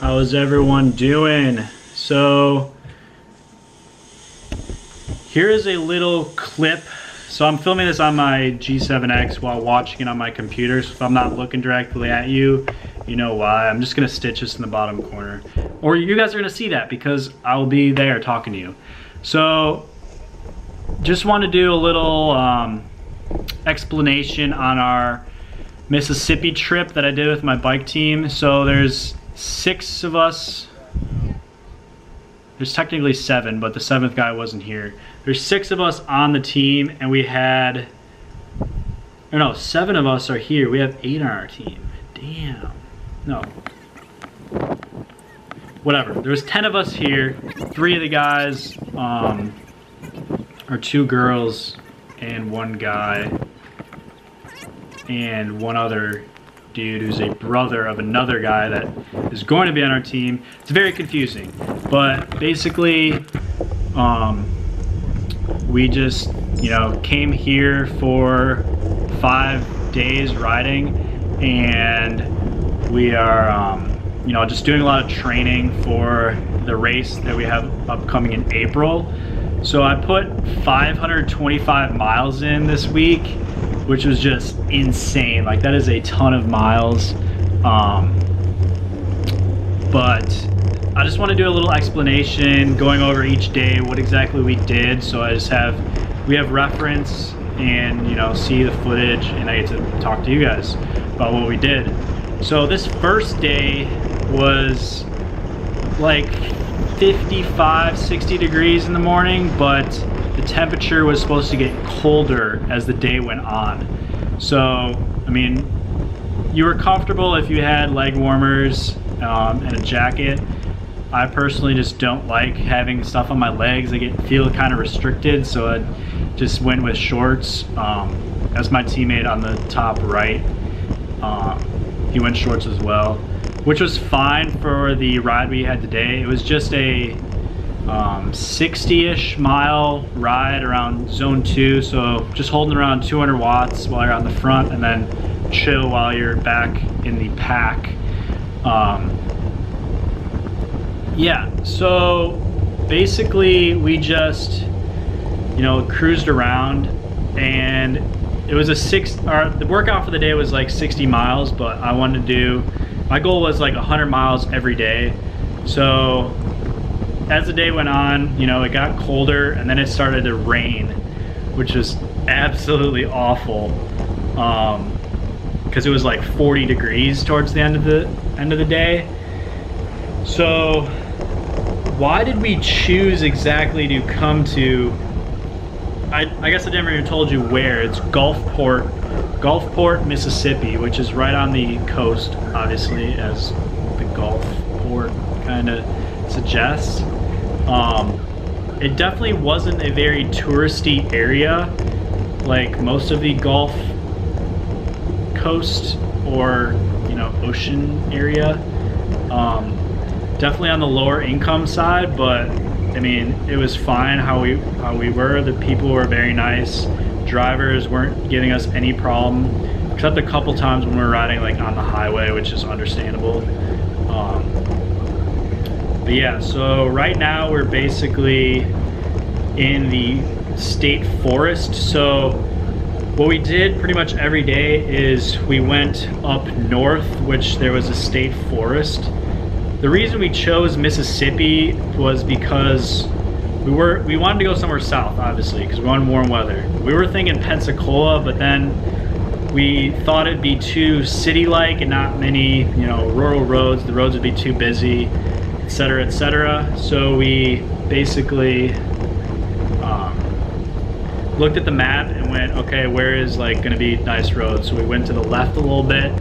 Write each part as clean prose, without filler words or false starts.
How is everyone doing? So here is a little clip. So I'm filming this on my G7X while watching it on my computer. So if I'm not looking directly at you, you know why. I'm just gonna stitch this in the bottom corner. Or you guys are gonna see that because I'll be there talking to you. So just want to do a little explanation on our Mississippi trip that I did with my bike team. So there's 6 of us. There's technically 7, but the 7th guy wasn't here. There's 6 of us on the team, and we had, or no, 7 of us are here. We have 8 on our team. Damn. No. Whatever. There was 10 of us here. 3 of the guys are 2 girls and 1 guy and 1 other dude who's a brother of another guy that is going to be on our team. It's very confusing, but basically we just, you know, came here for 5 days riding, and we are you know, just doing a lot of training for the race that we have upcoming in April. So I put 525 miles in this week, which was just insane. Like, that is a ton of miles. But I just want to do a little explanation going over each day what exactly we did, so we have reference and, you know, see the footage, and I get to talk to you guys about what we did. So this first day was like 55, 60 degrees in the morning, but the temperature was supposed to get colder as the day went on. So, I mean, you were comfortable if you had leg warmers and a jacket. I personally just don't like having stuff on my legs. I feel kind of restricted, so I just went with shorts. That's my teammate on the top right. He went shorts as well, which was fine for the ride we had today. It was just a 60-ish mile ride around zone 2, so just holding around 200 watts while you're on the front, and then chill while you're back in the pack. Yeah, so basically we just, you know, cruised around, and it was the workout for the day was like 60 miles, but I wanted to do, my goal was like 100 miles every day. So as the day went on, you know, it got colder, and then it started to rain, which was absolutely awful, because it was like 40 degrees towards the end of the day. So why did we choose exactly to come to, I guess I never even told you where. It's Gulfport, Mississippi, which is right on the coast, obviously, as the Gulfport kind of suggests. It definitely wasn't a very touristy area like most of the Gulf Coast or, you know, ocean area. Definitely on the lower income side, but I mean, it was fine how we were. The people were very nice. Drivers weren't giving us any problem, except a couple times when we were riding like on the highway, which is understandable. But yeah, so right now we're basically in the state forest. So what we did pretty much every day is we went up north, which there was a state forest. The reason we chose Mississippi was because we wanted to go somewhere south, obviously, because we wanted warm weather. We were thinking Pensacola, but then we thought it'd be too city-like and not many, you know, rural roads. The roads would be too busy, etc., etc. So we basically looked at the map and went, okay, where is like going to be nice roads? So we went to the left a little bit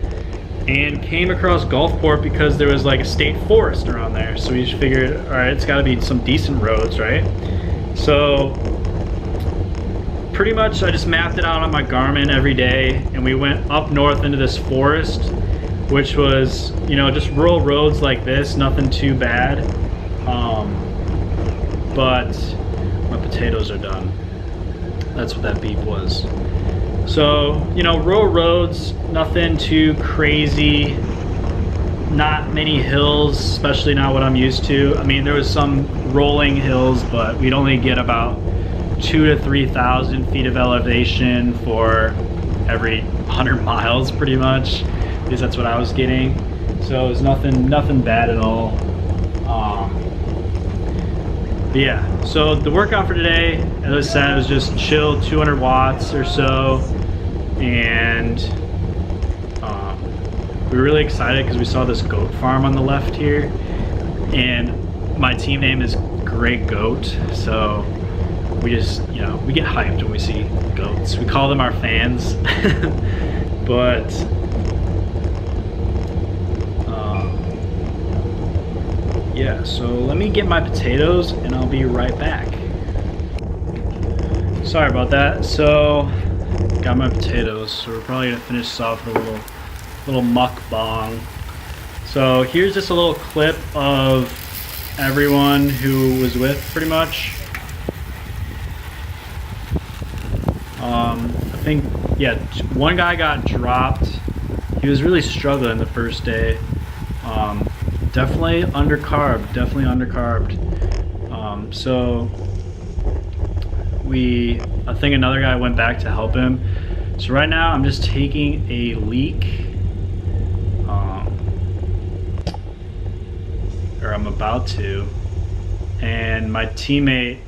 and came across Gulfport because there was like a state forest around there. So we just figured, all right, it's got to be some decent roads, right? So pretty much I just mapped it out on my Garmin every day, and we went up north into this forest, which was, you know, just rural roads like this, nothing too bad. But my potatoes are done. That's what that beep was. So, you know, rural roads, nothing too crazy. not many hills, especially not what I'm used to. I mean, there was some rolling hills, but we'd only get about 2,000 to 3,000 feet of elevation for every 100 miles, pretty much, because that's what I was getting. So it was nothing bad at all. But yeah, so the workout for today, as I said, was just chill, 200 watts or so, and we were really excited because we saw this goat farm on the left here, and my team name is Great Goat, so we just, you know, we get hyped when we see goats. We call them our fans. But yeah, so let me get my potatoes and I'll be right back. Sorry about that. So got my potatoes, so we're probably gonna finish this off with a little mukbang. So here's just a little clip of everyone who was with, pretty much. I think, yeah, one guy got dropped. He was really struggling the first day. Definitely undercarbed, so I think another guy went back to help him. So right now I'm just taking a leak, or I'm about to, and my teammate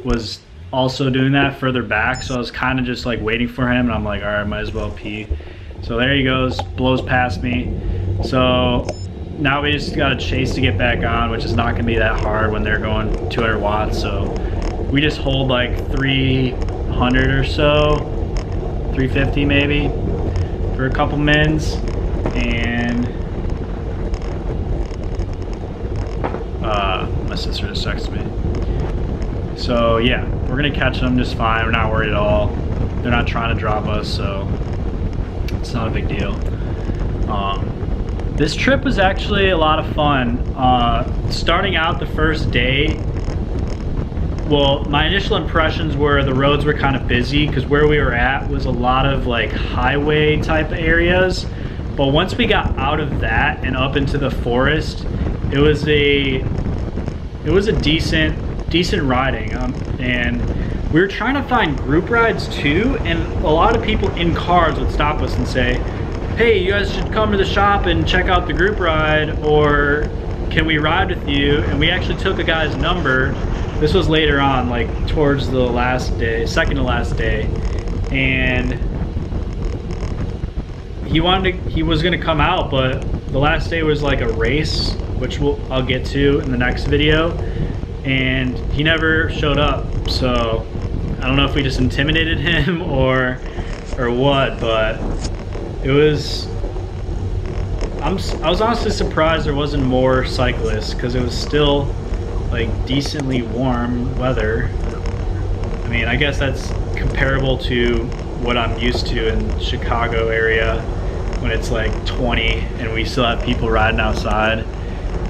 was also doing that further back, so I was kind of just like waiting for him, and I'm like, all right, might as well pee. So there he goes, blows past me. So now we just got to chase to get back on, which is not going to be that hard when they're going 200 watts. So we just hold like 300 or so, 350 maybe, for a couple mins. And my sister just texted me. So yeah, we're going to catch them just fine. We're not worried at all. They're not trying to drop us, so it's not a big deal. This trip was actually a lot of fun. Starting out the first day, well, my initial impressions were the roads were kind of busy because where we were at was a lot of like highway type areas. But once we got out of that and up into the forest, it was a decent riding. And we were trying to find group rides too, and a lot of people in cars would stop us and say, hey, you guys should come to the shop and check out the group ride, or can we ride with you? And we actually took a guy's number. This was later on, like towards the last day, second to last day, and he was gonna come out, but the last day was like a race, which I'll get to in the next video, and he never showed up. So I don't know if we just intimidated him or what, but it was, I was honestly surprised there wasn't more cyclists, because it was still like decently warm weather. I mean, I guess that's comparable to what I'm used to in Chicago area when it's like 20 and we still have people riding outside,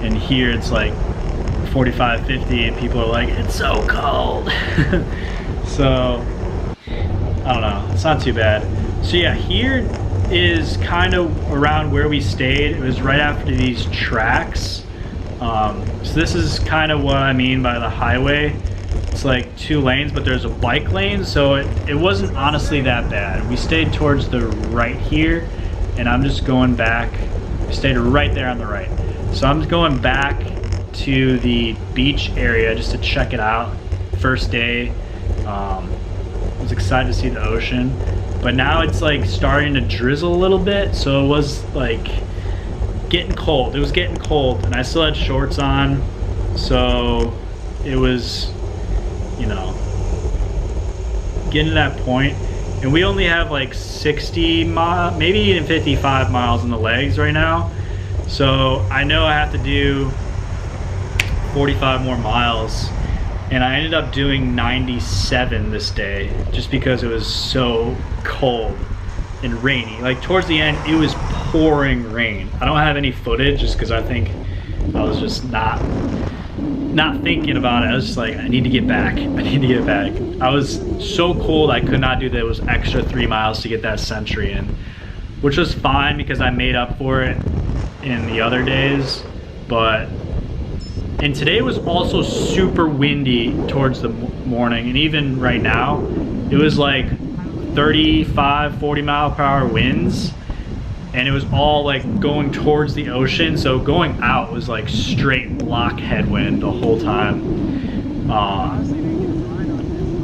and here it's like 45, 50 and people are like, it's so cold. So I don't know, it's not too bad. So yeah, here is kind of around where we stayed. It was right after these tracks. So this is kind of what I mean by the highway. It's like 2 lanes, but there's a bike lane, so it wasn't honestly that bad. We stayed towards the right here, and I'm just going back. We stayed right there on the right. So I'm just going back to the beach area just to check it out. First day, I was excited to see the ocean. But now it's like starting to drizzle a little bit, so it was like getting cold. It was getting cold, and I still had shorts on, so it was, you know, getting to that point. And we only have like 60 miles, maybe even 55 miles in the legs right now. So I know I have to do 45 more miles. And I ended up doing 97 this day just because it was so cold and rainy. Like towards the end, it was pouring rain. I don't have any footage just because I think I was just not thinking about it. I was just like, I need to get back. I need to get back. I was so cold I could not do those extra 3 miles to get that century in, which was fine because I made up for it in the other days, and today was also super windy towards the morning, and even right now, it was like 35, 40 mile per hour winds, and it was all like going towards the ocean, so going out was like straight block headwind the whole time,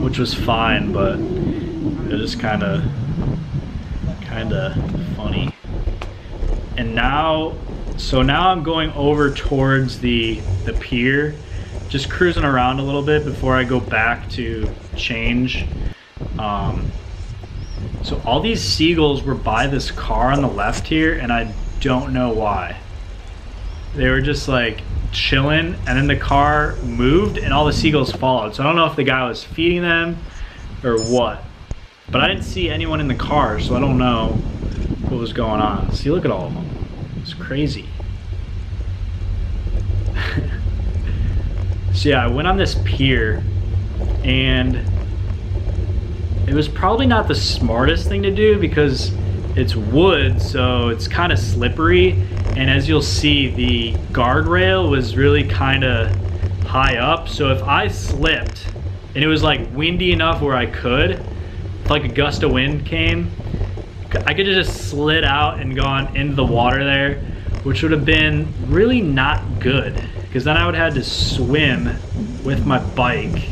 which was fine, but it was kind of funny. And now I'm going over towards the pier, just cruising around a little bit before I go back to change. So all these seagulls were by this car on the left here, and I don't know why. They were just like chilling, and then the car moved and all the seagulls followed. So I don't know if the guy was feeding them or what, but I didn't see anyone in the car, so I don't know what was going on. See, look at all of them. It's crazy. So yeah, I went on this pier, and it was probably not the smartest thing to do because it's wood, so it's kind of slippery, and as you'll see, the guardrail was really kind of high up, so if I slipped and it was like windy enough where I could, if like a gust of wind came, I could have just slid out and gone into the water there, which would have been really not good, because then I would have had to swim with my bike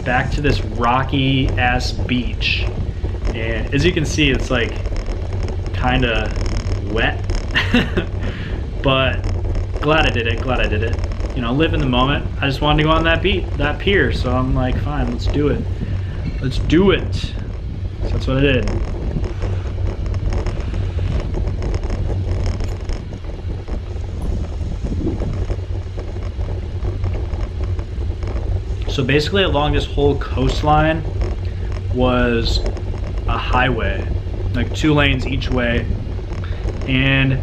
back to this rocky ass beach. And as you can see, it's like kind of wet, but glad I did it. You know, live in the moment. I just wanted to go on that pier, so I'm like, fine, let's do it. So that's what I did. So basically along this whole coastline was a highway, like 2 lanes each way, and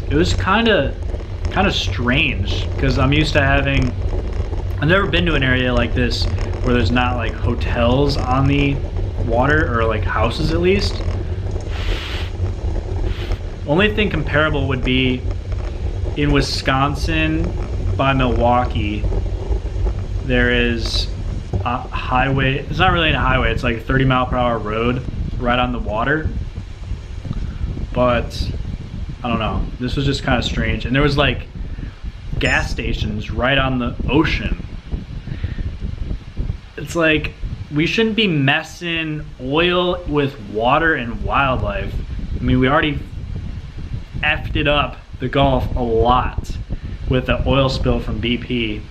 it was kind of strange because I'm used to having, I've never been to an area like this where there's not like hotels on the water, or like houses at least. Only thing comparable would be in Wisconsin by Milwaukee. There is a highway. It's not really a highway, it's like a 30 mile per hour road right on the water, but I don't know, this was just kind of strange. And there was like gas stations right on the ocean. It's like, we shouldn't be messing oil with water and wildlife. I mean, we already effed it up the Gulf a lot with the oil spill from BP,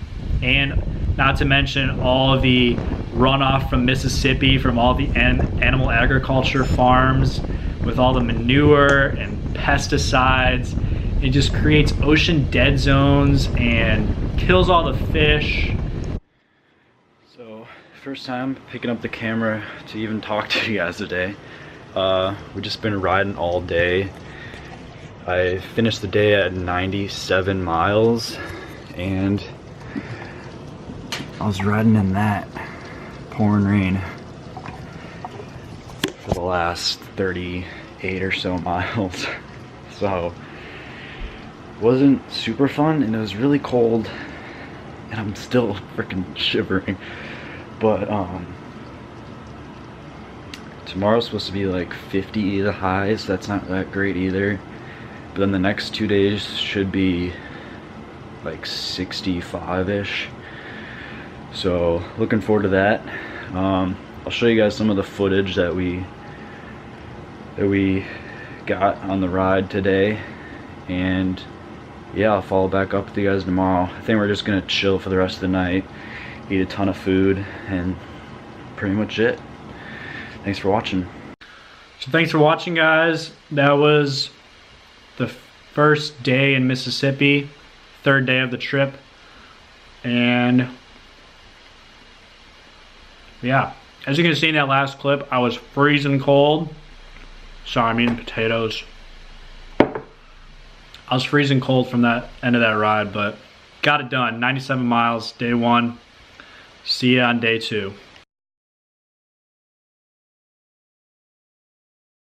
and not to mention all of the runoff from Mississippi from all the animal agriculture farms with all the manure and pesticides. It just creates ocean dead zones and kills all the fish. So first time picking up the camera to even talk to you guys today. We've just been riding all day. I finished the day at 97 miles, and I was riding in that pouring rain for the last 38 or so miles. So it wasn't super fun, and it was really cold, and I'm still freaking shivering. But tomorrow's supposed to be like 50 the highs. That's not that great either. But then the next 2 days should be like 65-ish. So looking forward to that. I'll show you guys some of the footage that we got on the ride today, and yeah, I'll follow back up with you guys tomorrow. I think we're just gonna chill for the rest of the night, eat a ton of food, and pretty much it. Thanks for watching. So thanks for watching, guys. That was the first day in Mississippi, 3rd day of the trip, and yeah, as you can see in that last clip, I was freezing cold. Sorry, I'm eating potatoes. I was freezing cold from that end of that ride, but got it done. 97 miles, day 1. See you on day 2.